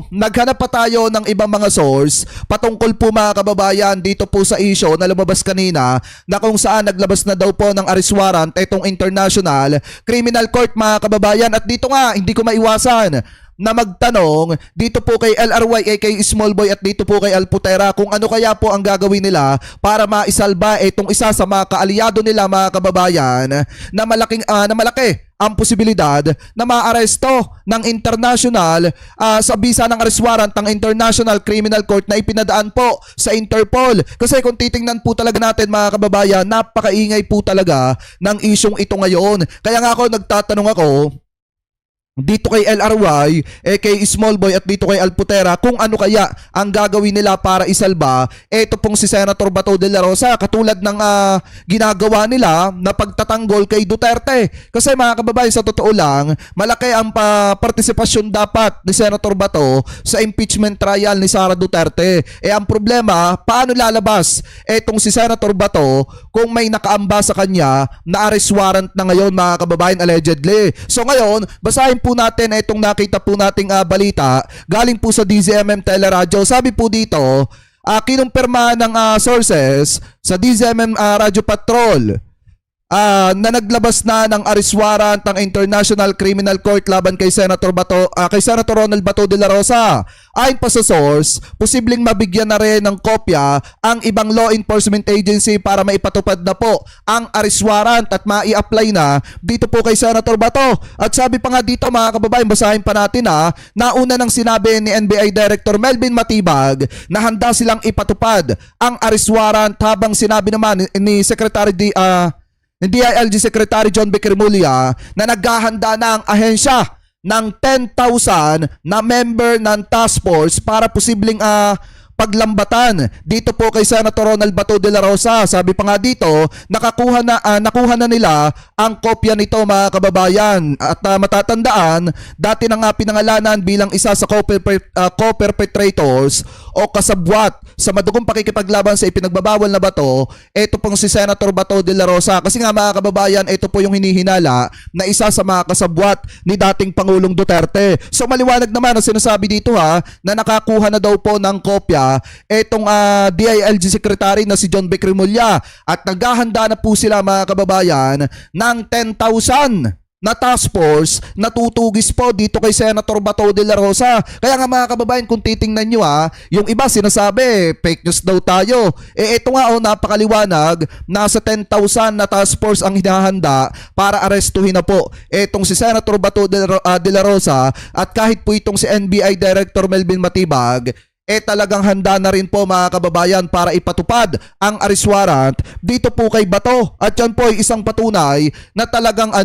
naghanap pa tayo ng ibang mga source patungkol po mga kababayan dito po sa issue na lumabas kanina na kung saan naglabas na daw po ng arrest warrant itong International Criminal Court mga kababayan. At dito nga, hindi ko maiwasan na magtanong dito po kay LRY kay Small Boy at dito po kay Alputera kung ano kaya po ang gagawin nila para maisalba itong isa sa mga kaalyado nila mga kababayan na malaki ang posibilidad na maaresto ng international sa bisa ng arrest warrant ng International Criminal Court na ipinadaan po sa Interpol. Kasi kung titingnan po talaga natin mga kababayan, napakaingay po talaga ng isyong ito ngayon. Kaya nga ako nagtatanong ako dito kay LRY, kay Small Boy at dito kay Alputera kung ano kaya ang gagawin nila para isalba eto pong si Senator Bato de la Rosa katulad ng ginagawa nila na pagtatanggol kay Duterte. Kasi mga kababayan, sa totoo lang, malaki ang partisipasyon dapat ni Senator Bato sa impeachment trial ni Sara Duterte. Ang problema, paano lalabas etong si Senator Bato kung may nakaamba sa kanya na arrest warrant na ngayon mga kababayan allegedly. So ngayon, basahin po natin itong nakita po nating balita galing po sa DZMM Teleradyo. Sabi po dito, kinumpirma ng sources sa DZMM Radyo Patrol na naglabas na ng arrest warrant ng International Criminal Court laban kay Senator Ronald Bato de la Rosa. Ayon pa sa source, posibleng mabigyan na rin ng kopya ang ibang law enforcement agency para maipatupad na po ang arrest warrant at mai-apply na dito po kay Senator Bato. At sabi pa nga dito mga kababayan, basahin pa natin nauna nang sinabi ni NBI Director Melvin Matibag na handa silang ipatupad ang arrest warrant, habang sinabi naman ni Secretary DILG Secretary John B. Cremulya na naghahanda na ang ahensya ng 10,000 na member ng task force para posibleng paglambatan dito po kay Senator Ronald Bato de la Rosa. Sabi pa nga dito, nakuha na nila ang kopya nito mga kababayan. At matatandaan, dati na nga pinangalanan bilang isa sa co-perpetrators o kasabwat sa madugong pakikipaglaban sa ipinagbabawal na bato, ito pong si Senator Bato de la Rosa. Kasi nga mga kababayan, ito po yung hinihinala na isa sa mga kasabwat ni dating Pangulong Duterte. So maliwanag naman ang sinasabi dito na nakakuha na daw po ng kopya etong DILG Secretary na si John B. Cremulya at naghahanda na po sila mga kababayan ng 10,000 na task force na tutugis po dito kay Senator Bato de la Rosa. Kaya nga mga kababayan, kung titingnan nyo yung iba sinasabi fake news daw tayo. Ito nga napakaliwanag, nasa 10,000 na task force ang hinahanda para arestuhin na po etong si Senator Bato de la Rosa. At kahit po itong si NBI Director Melvin Matibag, talagang handa na rin po mga kababayan para ipatupad ang arrest warrant dito po kay Bato. At yan po ay isang patunay na talagang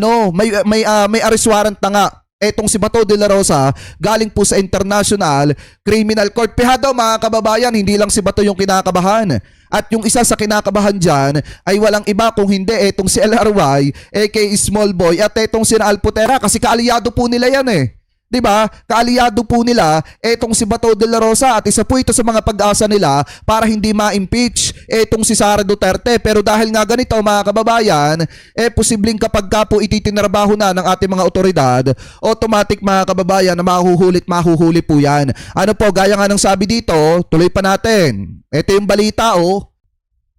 may arrest warrant na nga etong si Bato de la Rosa galing po sa International Criminal Court. Pihado mga kababayan, hindi lang si Bato yung kinakabahan. At yung isa sa kinakabahan dyan ay walang iba kung hindi etong si LRY, aka Small Boy, at etong si Alputera, kasi kaalyado po nila yan Diba? Kaalyado po nila etong si Bato de la Rosa at isa po ito sa mga pag-asa nila para hindi ma-impeach etong si Sara Duterte. Pero dahil nga ganito mga kababayan, posibleng kapag ka po ititinrabaho na ng ating mga otoridad, automatic mga kababayan na mahuhuli po yan. Ano po, gaya nga ng sabi dito, tuloy pa natin. Ito yung balita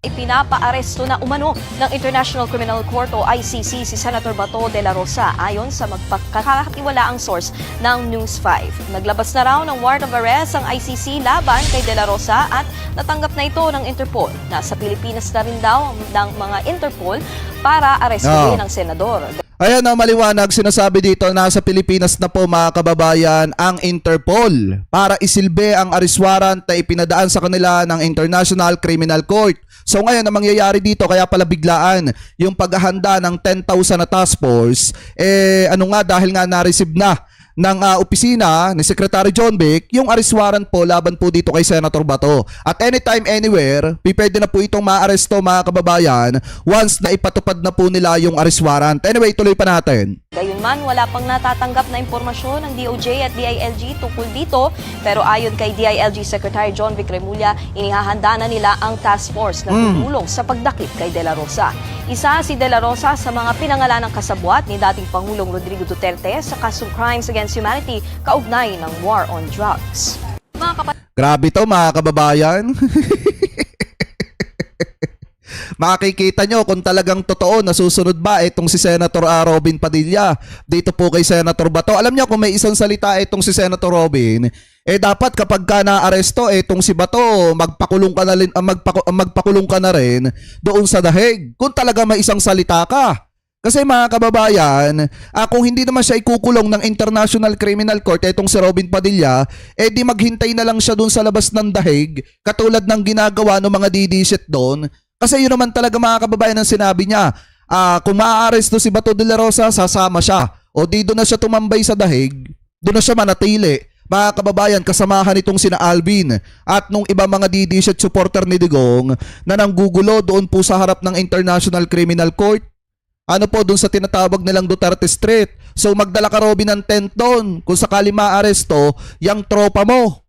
Ipinapaaresto na umano ng International Criminal Court o ICC si Senator Bato de la Rosa ayon sa magpakakatiwalaang source ng News 5. Naglabas na raw ng warrant of arrest ang ICC laban kay de la Rosa at natanggap na ito ng Interpol. Nasa Pilipinas na rin daw ng mga Interpol para arestuhin ang senador. Ayan na maliwanag, sinasabi dito, nasa Pilipinas na po mga kababayan ang Interpol para isilbi ang arrest warrant na ipinadaan sa kanila ng International Criminal Court. So ngayon, ang mangyayari dito, kaya pala biglaan yung paghahanda ng 10,000 na task force, dahil nga na-receive na ng opisina ni Secretary John Vic yung arrest warrant po laban po dito kay Senator Bato. At anytime, anywhere, pwede na po itong maaresto mga kababayan once na ipatupad na po nila yung arrest warrant. Anyway, tuloy pa natin. Gayunman, wala pang natatanggap na impormasyon ng DOJ at DILG tungkol dito, pero ayon kay DILG Secretary John Vic Remulla, inihahanda na nila ang task force na tutulong sa pagdakip kay De La Rosa. Isa si De La Rosa sa mga pinangalanang kasabwat ni dating Pangulong Rodrigo Duterte sa kasong crimes against humanity kaugnay ng war on drugs. Grabe to mga kababayan. Makikita nyo kung talagang totoo nasusunod ba itong si Senator Robin Padilla dito po kay Senator Bato. Alam nyo kung may isang salita itong si Senator Robin, dapat kapag ka na-aresto itong si Bato, magpakulong ka na rin doon sa dahig. Kung talaga may isang salita ka. Kasi mga kababayan, kung hindi naman siya ikukulong ng International Criminal Court, itong si Robin Padilla, di maghintay na lang siya doon sa labas ng dahig, katulad ng ginagawa ng mga didisit doon. Kasi yun naman talaga mga kababayan ang sinabi niya. Kung maaaresto si Bato de la Rosa, sasama siya. O di doon na siya tumambay sa dahig, doon na siya manatili. Mga kababayan, kasamahan itong sina Alvin at nung iba mga DDS supporter ni Digong na nanggugulo doon po sa harap ng International Criminal Court. Ano po doon sa tinatawag nilang Duterte Street. So magdala ka Robin ng tent doon kung sakali maaresto yung tropa mo.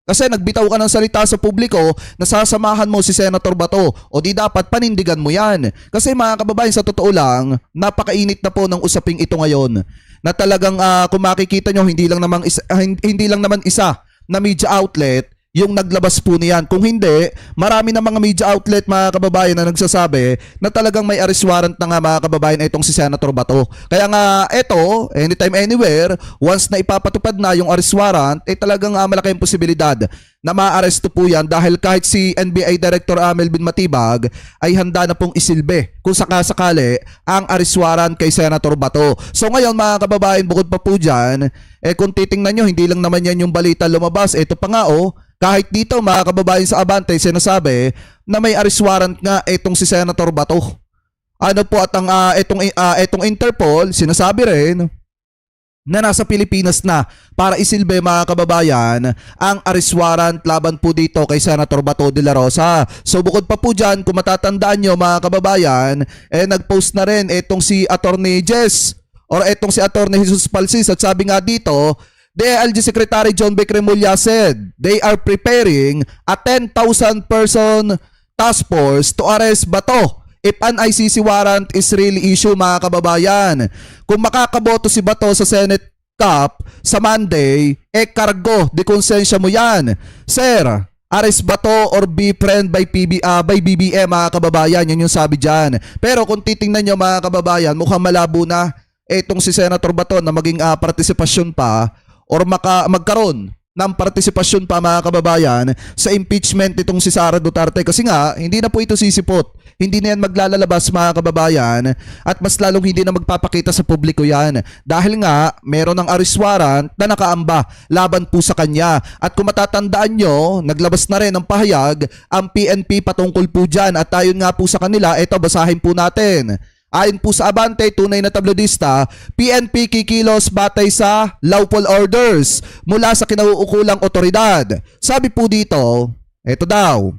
Kasi nagbitaw ka ng salita sa publiko na sasamahan mo si Senator Bato o di dapat panindigan mo yan. Kasi mga kababayan, sa totoo lang, napakainit na po ng usaping ito ngayon. Na talagang kung makikita nyo, hindi lang naman isa na media outlet yung naglabas po niyan. Kung hindi, marami na mga media outlet mga kababayan na nagsasabi na talagang may arrest warrant na nga mga kababayan itong si Senator Bato. Kaya nga ito, anytime anywhere, once na ipapatupad na yung arrest warrant, talagang malaki ang posibilidad na maaresto po yan dahil kahit si NBI Director Melvin Matibag ay handa na pong isilbi kung sakasakali ang arrest warrant kay Senator Bato. So ngayon mga kababayan, bukod pa po dyan, kung titingnan nyo, hindi lang naman yan yung balita lumabas. Ito pa nga kahit dito mga kababayan sa Abante, sinasabi na may arrest warrant nga itong si Senator Bato. Ano po at ang itong Interpol, sinasabi rin na nasa Pilipinas na para isilbi mga kababayan ang arrest warrant laban po dito kay Senator Bato de la Rosa. So bukod pa po dyan, kung matatandaan nyo mga kababayan, nag-post na rin itong si Attorney Jess or itong si Attorney Jesus Palsis at sabi nga dito, DILG Secretary John Vic Remulla said they are preparing a 10,000 person task force to arrest Bato if an ICC warrant is really issue mga kababayan. Kung makakaboto si Bato sa Senate Cup sa Monday, kargo, di konsensya mo yan. Sir, arrest Bato or be friend by BBM mga kababayan, yun yung sabi dyan. Pero kung titingnan nyo mga kababayan, mukhang malabo na itong si Senator Bato na maging partisipasyon pa or magkaroon ng partisipasyon pa mga kababayan sa impeachment nitong si Sara Duterte kasi nga hindi na po ito sisipot, hindi na yan maglalabas mga kababayan at mas lalong hindi na magpapakita sa publiko yan dahil nga meron ng arrest warrant na nakaamba laban po sa kanya. At kung matatandaan nyo, naglabas na rin ng pahayag ang PNP patungkol po dyan at ayon nga po sa kanila, ito basahin po natin. Ayon po sa Abante, tunay na tablodista, PNP kikilos batay sa lawful orders mula sa kinauukulang otoridad. Sabi po dito, ito daw.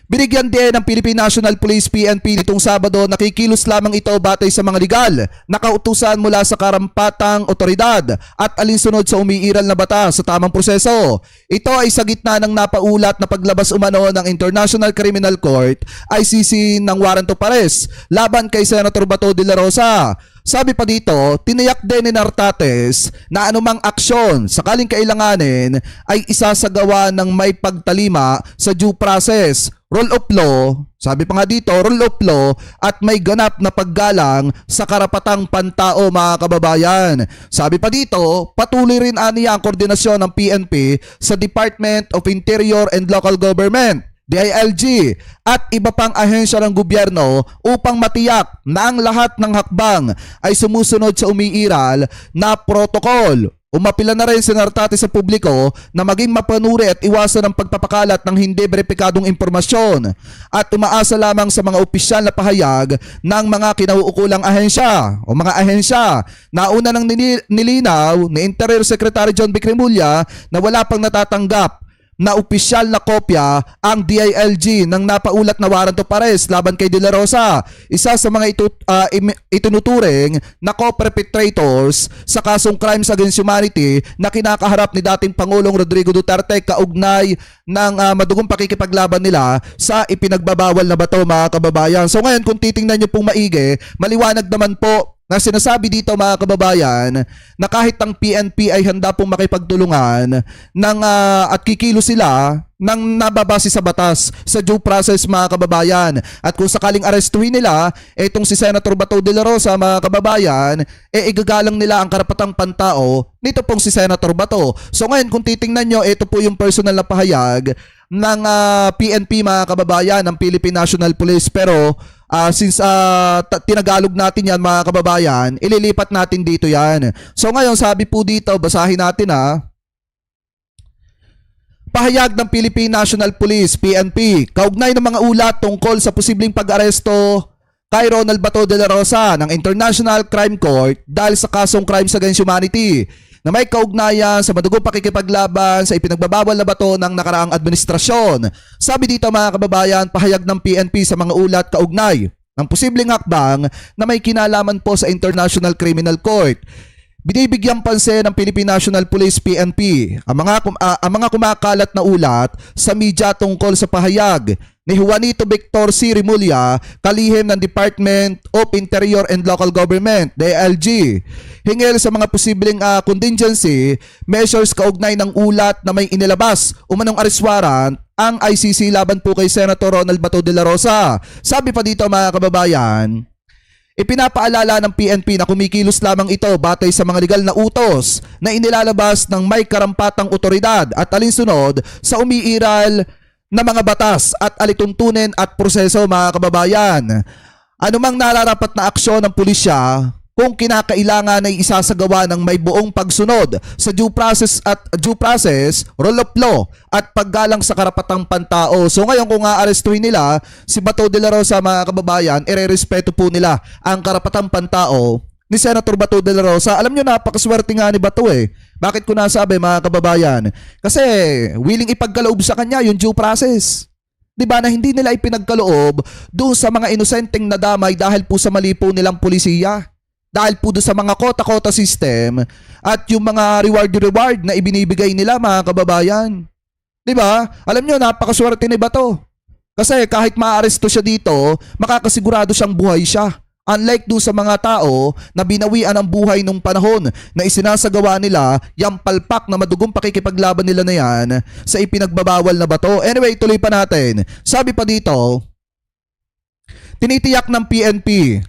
Binigyan din ng Philippine National Police PNP nitong Sabado, nakikilos lamang ito batay sa mga legal na kautusan mula sa karampatang otoridad at alinsunod sa umiiral na batas sa tamang proseso. Ito ay sa gitna ng napaulat na paglabas umano ng International Criminal Court ICC ng warrant of arrest laban kay Senator Bato de la Rosa. Sabi pa dito, tiniyak din ni Nartates na anumang aksyon sakaling kailanganin ay isasagawa ng may pagtalima sa due process, rule of law, sabi pa nga dito, rule of law at may ganap na paggalang sa karapatang pantao mga kababayan. Sabi pa dito, patuloy rin aniya ang koordinasyon ng PNP sa Department of Interior and Local Government, DILG at iba pang ahensya ng gobyerno upang matiyak na ang lahat ng hakbang ay sumusunod sa umiiral na protokol. Umapila na rin si Nartates sa publiko na maging mapanuri at iwasan ang pagpapakalat ng hindi beripikadong impormasyon at umaasa lamang sa mga opisyal na pahayag ng mga kinauukulang ahensya o mga ahensya. Nauna nang nilinaw ni Interior Secretary John Vic Remulla na wala pang natatanggap na opisyal na kopya ang DILG ng napaulat na warrant of arrest laban kay De La Rosa, isa sa mga itinuturing na co-perpetrators sa kasong crimes against humanity na kinakaharap ni dating Pangulong Rodrigo Duterte kaugnay ng madugong pakikipaglaban nila sa ipinagbabawal na bato, mga kababayan. So ngayon, kung titingnan nyo pong maigi, maliwanag naman po na sinasabi dito, mga kababayan, na kahit ang PNP ay handa pong makipagtulungan at kikilo sila ng nababase sa batas, sa due process, mga kababayan. At kung sakaling arestuhin nila itong si Senator Bato de la Rosa, mga kababayan, igagalang nila ang karapatang pantao nito pong si Senator Bato. So ngayon, kung titingnan nyo, ito po yung personal na pahayag ng PNP, mga kababayan, ng Philippine National Police. Pero since tinagalog natin yan, mga kababayan, ililipat natin dito yan. So ngayon, sabi po dito, basahin natin pahayag ng Philippine National Police, PNP, kaugnay ng mga ulat tungkol sa posibleng pag-aresto kay Ronald Bato de la Rosa ng International Crime Court dahil sa kasong crimes against humanity na may kaugnayan sa madugong pakikipaglaban sa ipinagbabawal na bato ng nakaraang administrasyon. Sabi dito, mga kababayan, pahayag ng PNP sa mga ulat kaugnay ng posibleng hakbang na may kinalaman po sa International Criminal Court. Binibigyang pansin ng Philippine National Police, PNP, ang mga kumakalat na ulat sa media tungkol sa pahayag ni Juanito Victor C. Rimulya, kalihim ng Department of Interior and Local Government, DILG, hingil sa mga posibleng contingency measures kaugnay ng ulat na may inilabas umanong arrest warrant ang ICC laban po kay Senator Ronald Bato de la Rosa. Sabi pa dito, mga kababayan, ipinapaalala ng PNP na kumikilos lamang ito batay sa mga legal na utos na inilalabas ng may karampatang otoridad at alinsunod sa umiiral na mga batas at alituntunin at proseso, mga kababayan. Anumang nararapat na aksyon ng pulisya kung kinakailangan ay isasagawa ng may buong pagsunod sa due process, rule of law at paggalang sa karapatang pantao. So ngayon, kung aarestuhin nila si Bato de la Rosa, mga kababayan, irerespeto po nila ang karapatang pantao ni Senator Bato de la Rosa. Alam nyo, napakaswerte nga ni Bato Bakit ko nasabi, mga kababayan? Kasi willing ipagkaloob sa kanya yung due process. Diba, na hindi nila ipinagkaloob doon sa mga inosenteng nadamay dahil po sa mali po nilang pulisiya. Dahil po doon sa mga kota-kota system at yung mga reward na ibinibigay nila, mga kababayan. Diba? Alam nyo, napakaswerte ni Bato. Kasi kahit maaresto siya dito, makakasigurado siyang buhay siya. Unlike doon sa mga tao na binawian ang buhay nung panahon na isinasagawa nila yung palpak na madugong pakikipaglaban nila na yan sa ipinagbabawal na bato. Anyway, tuloy pa natin. Sabi pa dito, tinitiyak ng PNP,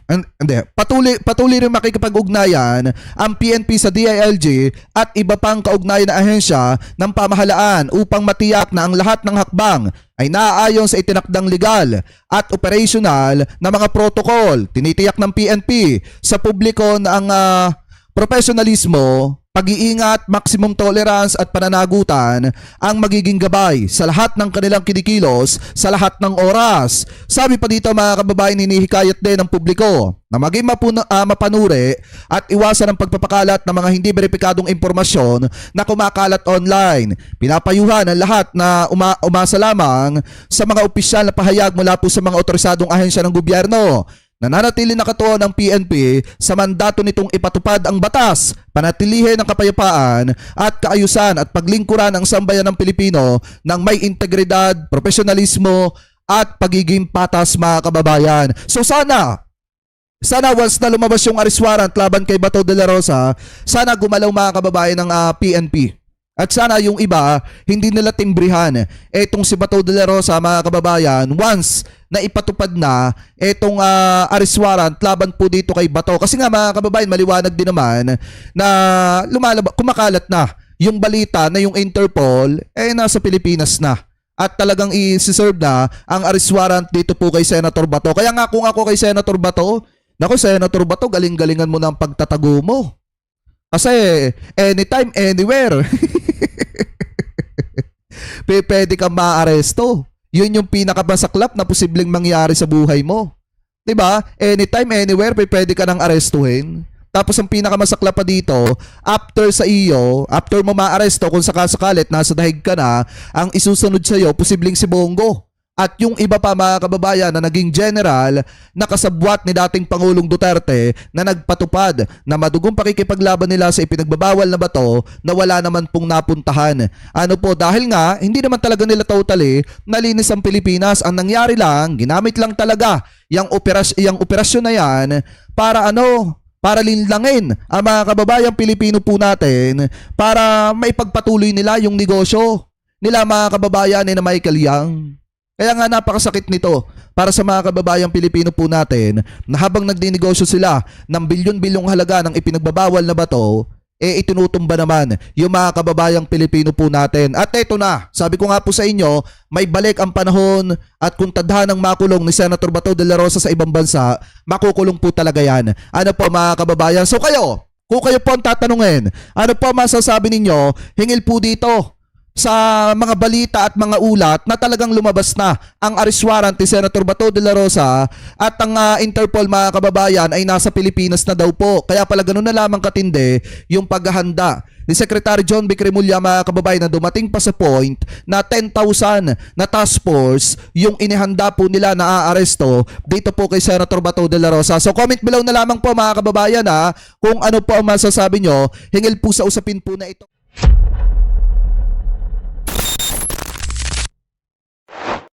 patuloy rin makikipag-ugnayan ang PNP sa DILG at iba pang kaugnayan na ahensya ng pamahalaan upang matiyak na ang lahat ng hakbang ay naaayon sa itinakdang legal at operational na mga protokol. Tinitiyak ng PNP sa publiko na ang profesionalismo, pag-iingat, maximum tolerance at pananagutan ang magiging gabay sa lahat ng kanilang kinikilos sa lahat ng oras. Sabi pa dito, mga kababayan, hinihikayat din ng publiko na maging mapanuri at iwasan ang pagpapakalat ng mga hindi beripikadong impormasyon na kumakalat online. Pinapayuhan ang lahat na umasa lamang sa mga opisyal na pahayag mula po sa mga otorisadong ahensya ng gobyerno. Nananatili nakatuon ng PNP sa mandato nitong ipatupad ang batas, panatilihin ang kapayapaan at kaayusan at paglingkuran ng sambayan ng Pilipino ng may integridad, profesionalismo at pagiging patas, mga kababayan. So sana once na lumabas yung arrest warrant laban kay Bato de la Rosa, sana gumalaw, mga kababayan, ng PNP. At sana yung iba, hindi nila timbrihan etong si Bato de la Rosa, mga kababayan, once na ipatupad na etong arrest warrant laban po dito kay Bato. Kasi nga, mga kababayan, maliwanag din naman na kumakalat na yung balita na yung Interpol nasa Pilipinas na. At talagang i-serve na ang arrest warrant dito po kay Senator Bato. Kaya nga, kung ako kay Senator Bato, naku, Senator Bato, galing-galingan mo ng pagtatago mo. Kasi anytime, anywhere, pwede kang maaresto. Yun yung pinakamasaklap na posibleng mangyari sa buhay mo. 'Di ba? Anytime, anywhere, pwede ka nang arestuhin. Tapos ang pinakamasakla pa dito, after mo maaresto, kung sakasakalit nasa dahig ka na, ang isusunod sa iyo posibleng si Bongo. At yung iba pa mga kababayan na naging general na kasabwat ni dating Pangulong Duterte na nagpatupad na madugong pakikipaglaban nila sa ipinagbabawal na bato na wala naman pong napuntahan. Ano po, dahil nga hindi naman talaga nila totally nalinis ang Pilipinas. Ang nangyari lang, ginamit lang talaga yung operasyon na yan para para linlangin ang mga kababayang Pilipino po natin para maipagpatuloy nila yung negosyo nila mga kababayan ni na Michael Yang. Kaya nga napakasakit nito para sa mga kababayang Pilipino po natin na habang nagdinegosyo sila ng bilyon-bilyong halaga ng ipinagbabawal na bato, itinutumba naman yung mga kababayang Pilipino po natin. At eto na, sabi ko nga po sa inyo, may balik ang panahon at kung tadhanang makulong ni Senator Bato de la Rosa sa ibang bansa, makukulong po talaga yan. Ano po mga kababayan? So kung kayo po ang tatanungin, ano po masasabi ninyo, hingil po dito sa mga balita at mga ulat na talagang lumabas na ang arrest warrant ni Senator Bato de la Rosa at ang Interpol mga kababayan ay nasa Pilipinas na daw po. Kaya pala ganun na lamang katindi yung paghahanda ni Secretary John B. Cremulya mga kababayan na dumating pa sa point na 10,000 na task force yung inihanda po nila na aaresto dito po kay Senator Bato de la Rosa. So comment below na lamang po mga kababayan kung ano po ang masasabi nyo hingil po sa usapin po na ito.